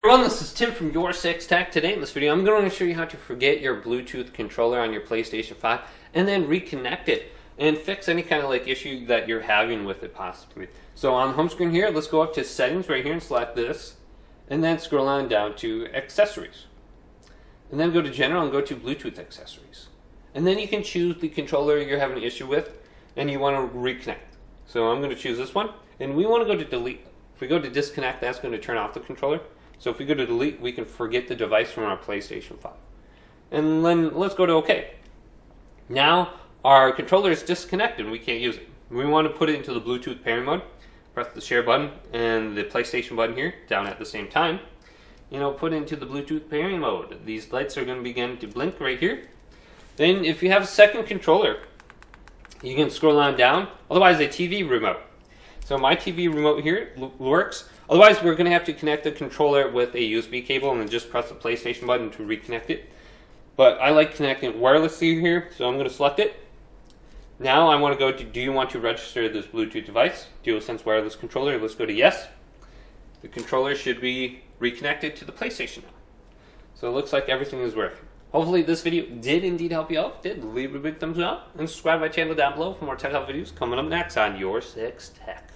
Everyone, this is Tim from Your 6 Tech. Today in this video, I'm going to show you how to forget your Bluetooth controller on your PlayStation 5 and then reconnect it and fix any kind of issue that you're having with it possibly. So on the home screen here, let's go up to settings right here and select this, and then scroll on down to accessories. And then go to general and go to Bluetooth accessories. And then you can choose the controller you're having an issue with and you want to reconnect. So I'm going to choose this one, and we want to go to delete. If we go to disconnect, that's going to turn off the controller. So if we go to delete, we can forget the device from our PlayStation 5. And then let's go to OK. Now our controller is disconnected and we can't use it. We want to put it into the Bluetooth pairing mode. Press the share button and the PlayStation button here down at the same time. Put it into the Bluetooth pairing mode. These lights are going to begin to blink right here. Then if you have a second controller, you can scroll on down. Otherwise, a TV remote. So my TV remote here works. Otherwise, we're going to have to connect the controller with a USB cable and then just press the PlayStation button to reconnect it. But I like connecting wirelessly here, so I'm going to select it. Now I want to go to, do you want to register this Bluetooth device? DualSense wireless controller. Let's go to yes. The controller should be reconnected to the PlayStation now. So it looks like everything is working. Hopefully this video did indeed help you out. If it did, leave a big thumbs up and subscribe to my channel down below for more tech help videos coming up next on Your 6 Tech.